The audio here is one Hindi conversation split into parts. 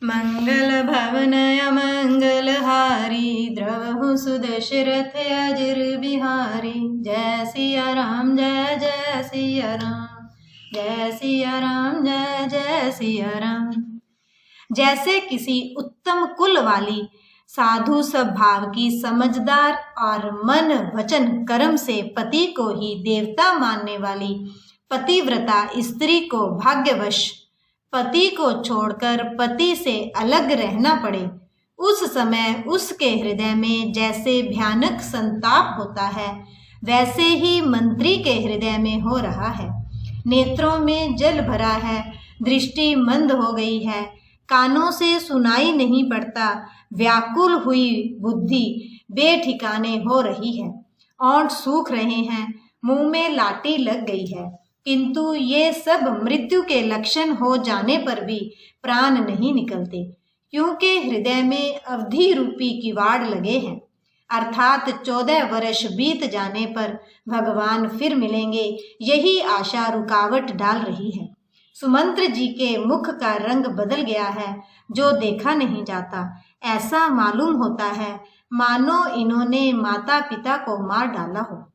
मंगल भवन अमंगलहारी, द्रवहु सुदशरथ अजिर बिहारी। जय सिया राम जय जय सिया राम, जय सिया राम जय जय सिया राम। जैसे किसी उत्तम कुल वाली साधु स्वभाव की समझदार और मन वचन कर्म से पति को ही देवता मानने वाली पतिव्रता स्त्री को भाग्यवश पति को छोड़कर पति से अलग रहना पड़े, उस समय उसके हृदय में जैसे भयानक संताप होता है, वैसे ही मंत्री के हृदय में हो रहा है। नेत्रों में जल भरा है, दृष्टि मंद हो गई है, कानों से सुनाई नहीं पड़ता, व्याकुल हुई बुद्धि बेठिकाने हो रही है, ओंठ सूख रहे हैं, मुंह में लाठी लग गई है, किंतु ये सब मृत्यु के लक्षण हो जाने पर भी प्राण नहीं निकलते, क्योंकि हृदय में अवधि रूपी किवाड़ लगे हैं। अर्थात 14 वर्ष बीत जाने पर भगवान फिर मिलेंगे, यही आशा रुकावट डाल रही है। सुमंत्र जी के मुख का रंग बदल गया है, जो देखा नहीं जाता। ऐसा मालूम होता है मानो इन्होंने माता पिता को मार डाला हो।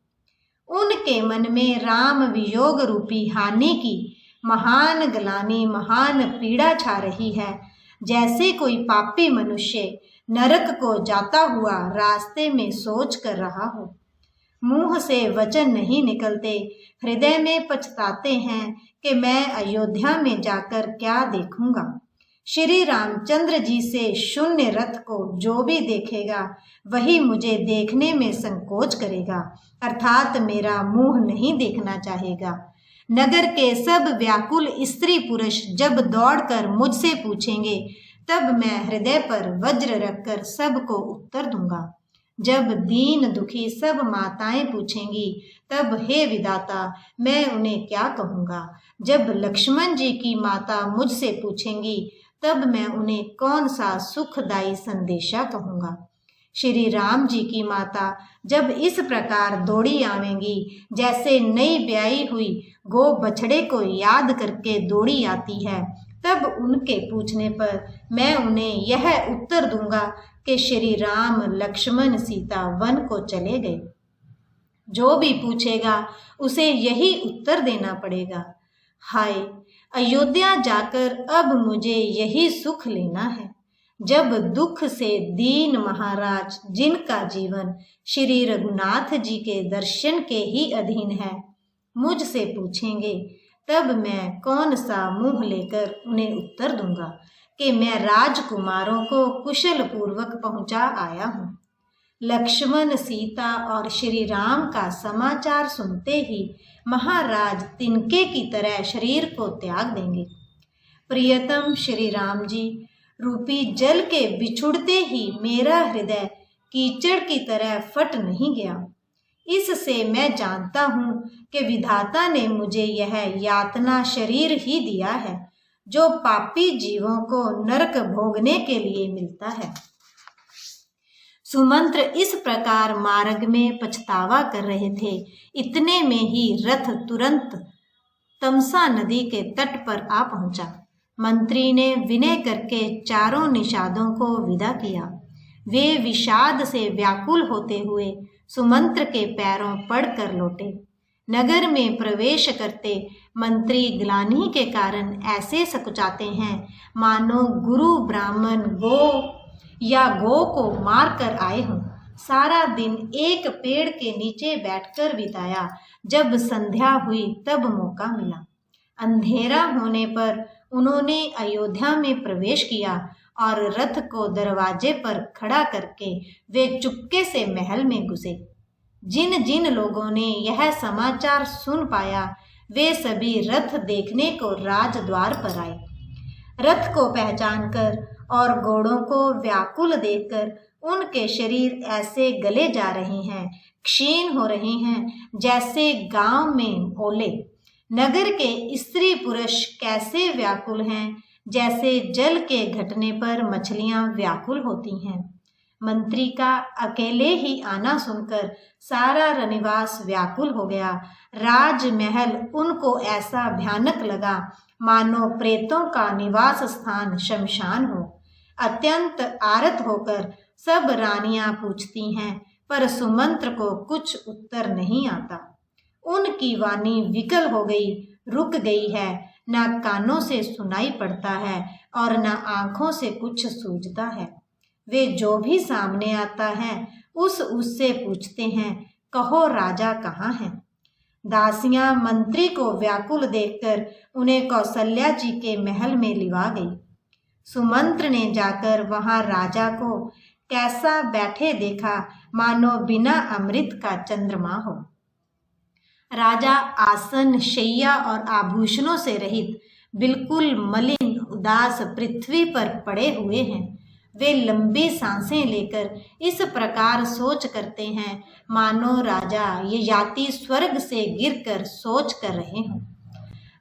उनके मन में राम वियोग रूपी हानि की महान ग्लानि, महान पीड़ा छा रही है, जैसे कोई पापी मनुष्य नरक को जाता हुआ रास्ते में सोच कर रहा हो। मुंह से वचन नहीं निकलते, हृदय में पछताते हैं कि मैं अयोध्या में जाकर क्या देखूंगा। श्री रामचंद्र जी से शून्य रथ को जो भी देखेगा वही मुझे देखने में संकोच करेगा, अर्थात मेरा मुंह नहीं देखना चाहेगा। नगर के सब व्याकुल स्त्री पुरुष जब दौड़कर मुझसे पूछेंगे, तब मैं हृदय पर वज्र रखकर सबको उत्तर दूंगा। जब दीन दुखी सब माताएं पूछेंगी, तब हे विधाता मैं उन्हें क्या कहूँगा। जब लक्ष्मण जी की माता मुझसे पूछेंगी, तब मैं उन्हें कौन सा सुखदायी संदेशा कहूँगा। श्री राम जी की माता जब इस प्रकार दौड़ी आवेंगी, जैसे नई ब्याई हुई गो बछड़े को याद करके दौड़ी आती है, तब उनके पूछने पर मैं उन्हें यह उत्तर दूंगा कि श्री राम लक्ष्मण सीता वन को चले गए। जो भी पूछेगा उसे यही उत्तर देना पड़ेगा। हाय, अयोध्या जाकर अब मुझे यही सुख लेना है। जब दुख से दीन महाराज जिनका जीवन श्री रघुनाथ जी के दर्शन के ही अधीन है मुझसे पूछेंगे, तब मैं कौन सा मुंह लेकर उन्हें उत्तर दूंगा कि मैं राजकुमारों को कुशल पूर्वक पहुंचा आया हूँ। लक्ष्मण सीता और श्री राम का समाचार सुनते ही महाराज तिनके की तरह शरीर को त्याग देंगे। प्रियतम श्री राम जी रूपी जल के बिछुड़ते ही मेरा हृदय कीचड़ की तरह फट नहीं गया। इससे मैं जानता हूँ कि विधाता ने मुझे यह यातना शरीर ही दिया है, जो पापी जीवों को नरक भोगने के लिए मिलता है। सुमंत्र इस प्रकार मार्ग में पछतावा कर रहे थे, इतने में ही रथ तुरंत तमसा नदी के तट पर आ पहुंचा। मंत्री ने विनय करके चारों निषादों को विदा किया। वे विषाद से व्याकुल होते हुए सुमंत्र के पैरों पड़कर लौटे। नगर में प्रवेश करते मंत्री ग्लानि के कारण ऐसे सकुचाते हैं मानो गुरु ब्राह्मण गो को मार कर आए हों। सारा दिन एक पेड़ के नीचे बैठकर बिताया। जब संध्या हुई तब मौका मिला। अंधेरा होने पर उन्होंने अयोध्या में प्रवेश किया और रथ को दरवाजे पर खड़ा करके वे चुपके से महल में घुसे। जिन जिन लोगों ने यह समाचार सुन पाया, वे सभी रथ देखने को राजद्वार पर आए। रथ को पहचानकर और घोड़ों को व्याकुल देखकर उनके शरीर ऐसे गले जा रहे हैं, क्षीण हो रहे हैं, जैसे गांव में ओले। नगर के स्त्री पुरुष कैसे व्याकुल हैं, जैसे जल के घटने पर मछलियां व्याकुल होती हैं। मंत्री का अकेले ही आना सुनकर सारा रनिवास व्याकुल हो गया। राजमहल उनको ऐसा भयानक लगा मानो प्रेतों का निवास स्थान शमशान हो। अत्यंत आरत होकर सब रानियां पूछती हैं, पर सुमंत्र को कुछ उत्तर नहीं आता। उनकी वाणी विकल हो गई, रुक गई है, न कानों से सुनाई पड़ता है और न आंखों से कुछ सूझता है। वे जो भी सामने आता है उससे पूछते हैं, कहो राजा कहाँ है। दासियां मंत्री को व्याकुल देखकर उन्हें कौशल्या जी के महल में लिवा गई। सुमंत्र ने जाकर वहां राजा को कैसा बैठे देखा, मानो बिना अमृत का चंद्रमा हो। राजा आसन, शैया और आभूषणों से रहित बिल्कुल मलिन उदास पृथ्वी पर पड़े हुए हैं। वे लंबी सांसें लेकर इस प्रकार सोच करते हैं मानो राजा ये याति स्वर्ग से गिरकर सोच कर रहे हों।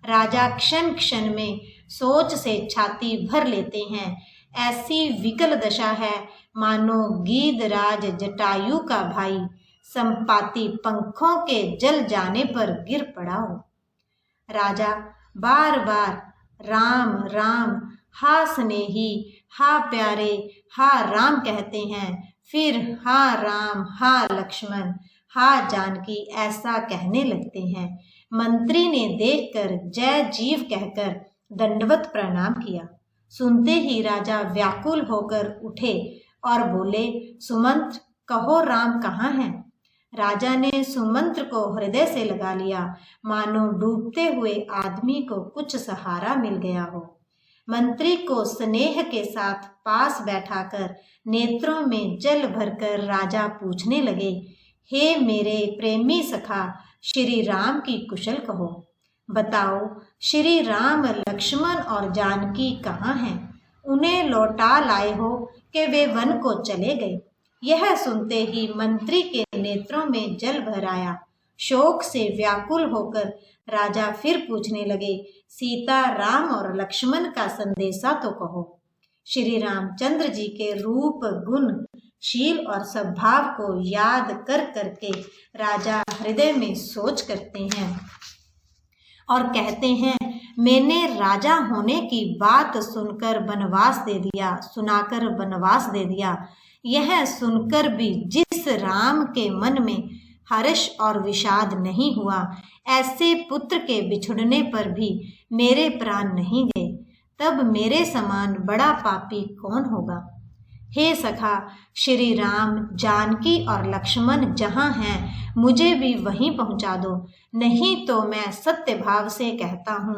राजा क्षण क्षण में सोच से छाती भर लेते हैं। ऐसी विकल दशा है मानो गीधराज जटायु का भाई संपाति पंखों के जल जाने पर गिर पड़ा हो। राजा बार बार राम राम, हा स्नेही, हा प्यारे, हा राम कहते हैं, फिर हा राम, हा लक्ष्मण, हा जानकी ऐसा कहने लगते हैं। मंत्री ने देखकर जय जीव कहकर दंडवत प्रणाम किया। सुनते ही राजा व्याकुल होकर उठे और बोले, सुमंत्र कहो राम कहाँ हैं। राजा ने सुमंत्र को हृदय से लगा लिया, मानो डूबते हुए आदमी को कुछ सहारा मिल गया हो। मंत्री को स्नेह के साथ पास बैठाकर नेत्रों में जल भरकर राजा पूछने लगे, हे मेरे प्रेमी सखा, श्री राम की कुशल कहो। बताओ श्री राम, लक्ष्मण और जानकी कहाँ हैं। उन्हें लौटा लाए हो कि वे वन को चले गए। यह सुनते ही मंत्री के नेत्रों में जल भर आया। शोक से व्याकुल होकर राजा फिर पूछने लगे, सीता, राम और लक्ष्मण का संदेशा तो कहो। श्री रामचंद्र जी के रूप, गुण, शील और स्वभाव को याद कर करके राजा हृदय में सोच करते हैं और कहते हैं, मैंने राजा होने की बात सुनाकर वनवास दे दिया। यह सुनकर भी जिस राम के मन में हर्ष और विषाद नहीं हुआ, ऐसे पुत्र के बिछुड़ने पर भी मेरे प्राण नहीं गए, तब मेरे समान बड़ा पापी कौन होगा। हे सखा, श्री राम, जानकी और लक्ष्मण जहाँ हैं मुझे भी वहीं पहुँचा दो, नहीं तो मैं सत्य भाव से कहता हूँ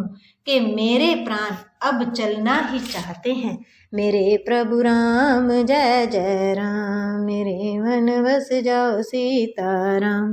कि मेरे प्राण अब चलना ही चाहते हैं। मेरे प्रभु राम, जय जय राम, मेरे मन बस जाओ सीताराम।